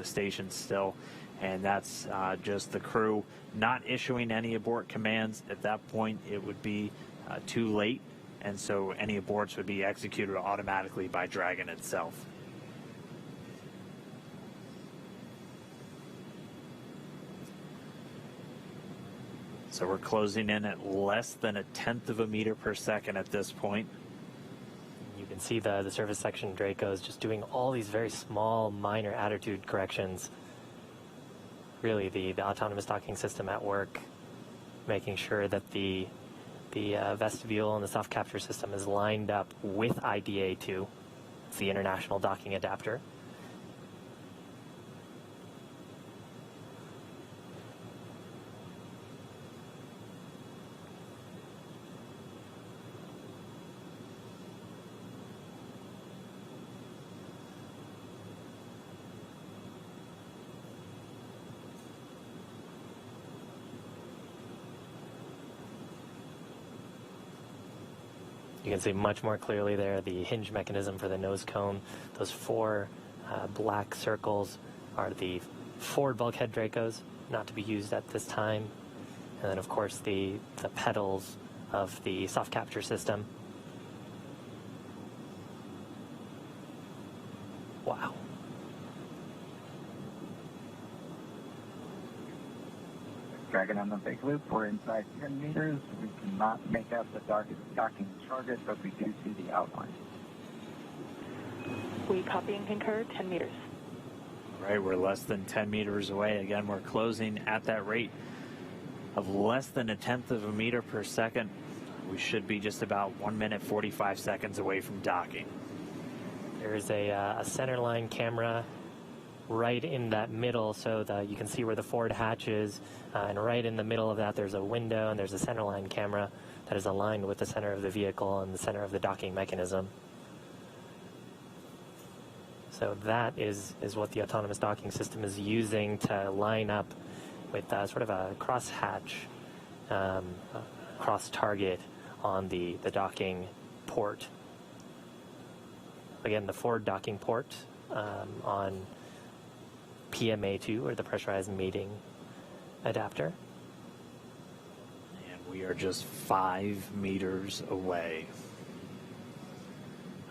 the station still, and that's just the crew not issuing any abort commands. At that point, it would be too late, and so any aborts would be executed automatically by Dragon itself. So we're closing in at less than 1/10 of a meter per second at this point. You can see the surface section Draco is just doing all these very small, minor attitude corrections. Really, the autonomous docking system at work, making sure that the vestibule and the soft capture system is lined up with IDA2, it's the International Docking Adapter. You can see much more clearly there the hinge mechanism for the nose cone. Those 4 black circles are the forward bulkhead Dracos, not to be used at this time. And then, of course, the pedals of the soft capture system. Wow. Dragon on the big loop, we're inside 10 meters. We cannot make out the docking target, but we do see the outline. We copy and concur, 10 meters. Right, we're less than 10 meters away. Again, we're closing at that rate of less than 1/10 of a meter per second. We should be just about 1 minute 45 seconds away from docking. There's a center line camera right in that middle, so that you can see where the forward hatch is, and right in the middle of that there's a window and there's a center line camera that is aligned with the center of the vehicle and the center of the docking mechanism. So that is what the autonomous docking system is using to line up with sort of a cross hatch, cross target on the docking port. Again, the forward docking port on PMA2, or the pressurized mating adapter. And we are just 5 meters away.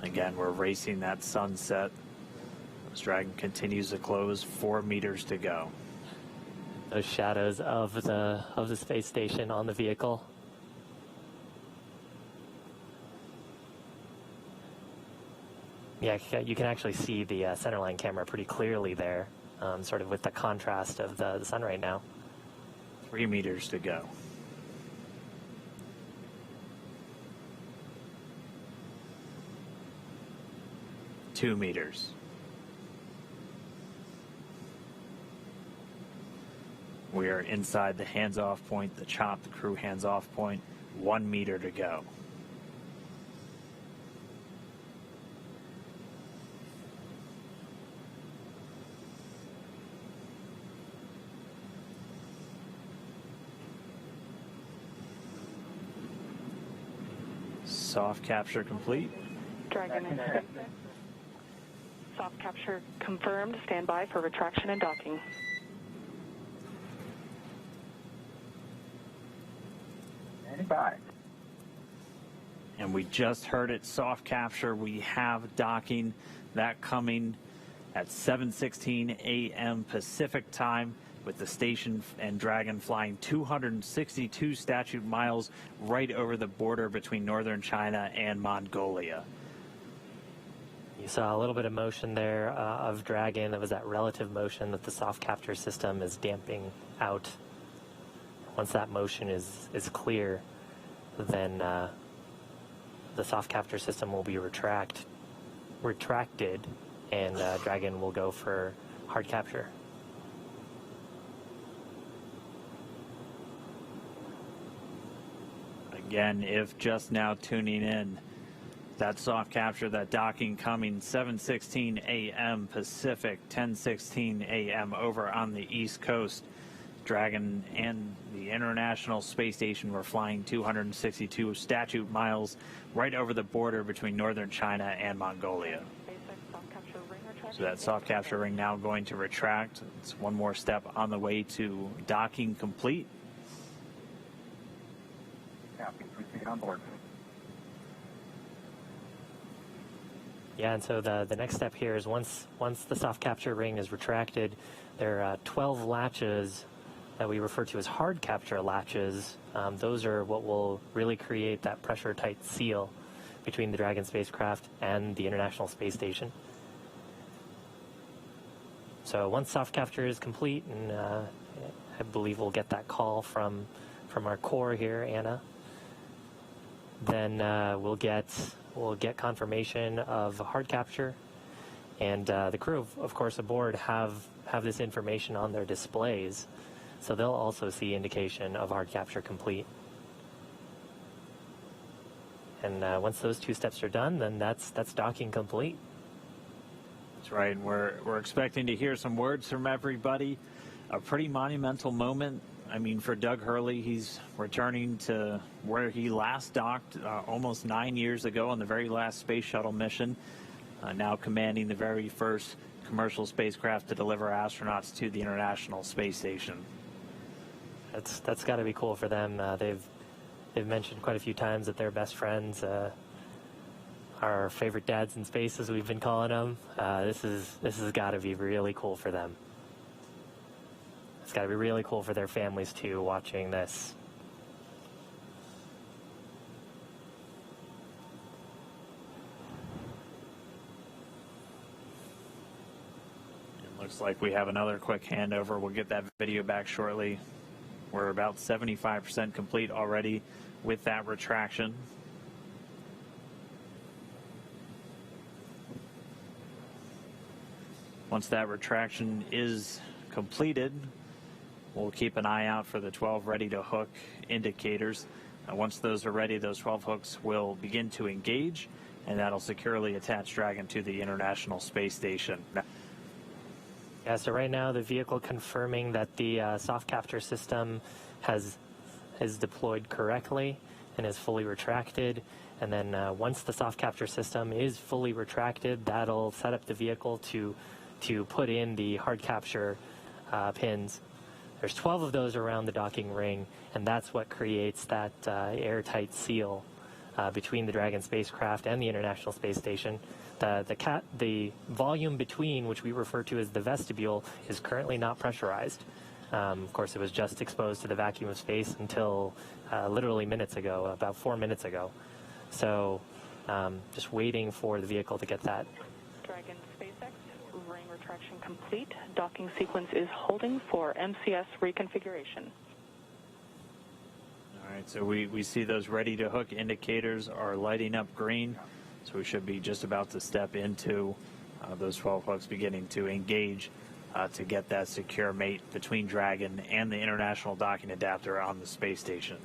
Again, we're racing that sunset. This Dragon continues to close, 4 meters to go. Those shadows of the space station on the vehicle. Yeah, you can actually see the centerline camera pretty clearly there, sort of with the contrast of the sun right now. 3 meters to go. Two meters. We are inside the hands-off point, the chop, the crew hands-off point. 1 meter to go. Soft capture complete. Dragon is soft capture confirmed. Stand by for retraction and docking. Standing by. And we just heard it, soft capture. We have docking, that coming at 7:16 a.m. Pacific time, with the station and Dragon flying 262 statute miles right over the border between northern China and Mongolia. You saw a little bit of motion there of Dragon. That was that relative motion that the soft capture system is damping out. Once that motion is clear, then the soft capture system will be retracted, and Dragon will go for hard capture. Again, if just now tuning in, that soft capture, that docking coming 7:16 a.m. Pacific, 10:16 a.m. over on the East Coast. Dragon and the International Space Station were flying 262 statute miles right over the border between northern China and Mongolia. Basic soft capture ring retract. So that soft capture ring now going to retract. It's one more step on the way to docking complete. Copy. Proceed on board. Yeah, and so the next step here is once the soft capture ring is retracted, there are 12 latches that we refer to as hard capture latches. Those are what will really create that pressure tight seal between the Dragon spacecraft and the International Space Station. So once soft capture is complete, and I believe we'll get that call from our core here, Anna, then we'll get confirmation of hard capture, and the crew, of course, aboard have this information on their displays, so they'll also see indication of hard capture complete. And once those two steps are done, then that's docking complete. That's right. We're expecting to hear some words from everybody. A pretty monumental moment. I mean, for Doug Hurley, he's returning to where he last docked almost 9 years ago on the very last space shuttle mission, now commanding the very first commercial spacecraft to deliver astronauts to the International Space Station. That's got to be cool for them. They've mentioned quite a few times that they're best friends. Our favorite dads in space, as we've been calling them. This has got to be really cool for them. It's got to be really cool for their families too, watching this. It looks like we have another quick handover. We'll get that video back shortly. We're about 75% complete already with that retraction. Once that retraction is completed, we'll keep an eye out for the 12 ready to hook indicators. Once those are ready, those 12 hooks will begin to engage, and that'll securely attach Dragon to the International Space Station. Yeah, so right now the vehicle confirming that the soft capture system is deployed correctly and is fully retracted. And then once the soft capture system is fully retracted, that'll set up the vehicle to put in the hard capture pins. There's 12 of those around the docking ring, and that's what creates that airtight seal between the Dragon spacecraft and the International Space Station. The volume between, which we refer to as the vestibule, is currently not pressurized. Of course, it was just exposed to the vacuum of space until literally minutes ago, about 4 minutes ago. So just waiting for the vehicle to get that. Dragon SpaceX, ring retraction complete. Docking sequence is holding for MCS reconfiguration. All right, so we see those ready to hook indicators are lighting up green. So we should be just about to step into those 12 hooks beginning to engage to get that secure mate between Dragon and the International Docking Adapter on the space station.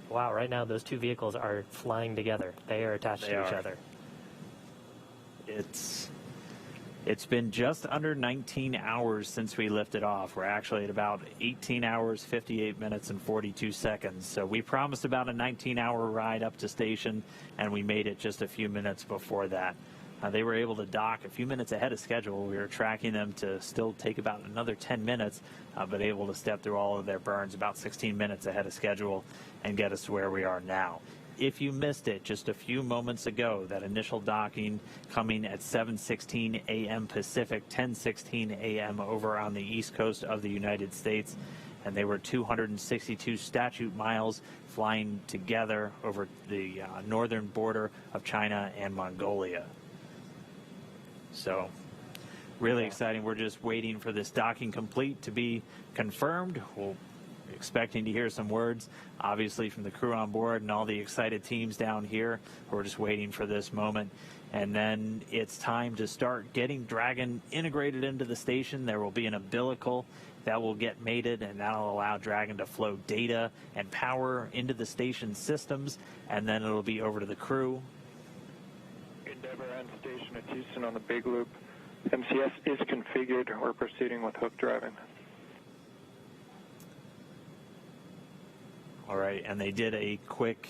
Wow, right now those two vehicles are flying together. They are attached to each other. It's been just under 19 hours since we lifted off. We're actually at about 18 hours, 58 minutes, and 42 seconds. So we promised about a 19-hour ride up to station, and we made it just a few minutes before that. They were able to dock a few minutes ahead of schedule. We were tracking them to still take about another 10 minutes, but able to step through all of their burns about 16 minutes ahead of schedule and get us to where we are now. If you missed it just a few moments ago, that initial docking coming at 7:16 a.m. Pacific, 10:16 a.m. over on the east coast of the United States, and they were 262 statute miles flying together over the northern border of China and Mongolia. So really exciting. We're just waiting for this docking complete to be confirmed. We'll expecting to hear some words, obviously, from the crew on board and all the excited teams down here. We're just waiting for this moment. And then it's time to start getting Dragon integrated into the station. There will be an umbilical that will get mated, and that'll allow Dragon to flow data and power into the station systems, and then it'll be over to the crew. Endeavour and station at Houston on the big loop. MCS is configured. We're proceeding with hook driving. All right, and they did a quick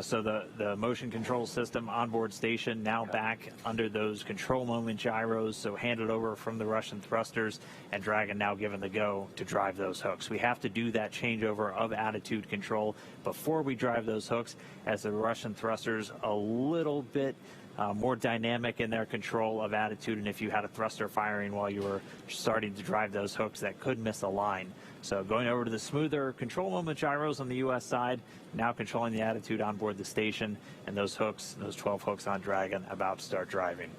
So the motion control system onboard station now back under those control moment gyros, so handed over from the Russian thrusters, and Dragon now given the go to drive those hooks. We have to do that changeover of attitude control before we drive those hooks, as the Russian thrusters a little bit more dynamic in their control of attitude, and if you had a thruster firing while you were starting to drive those hooks, that could miss a line. So going over to the smoother control moment gyros on the U.S. side, now controlling the attitude on board the station, and those hooks, those 12 hooks on Dragon, about to start driving.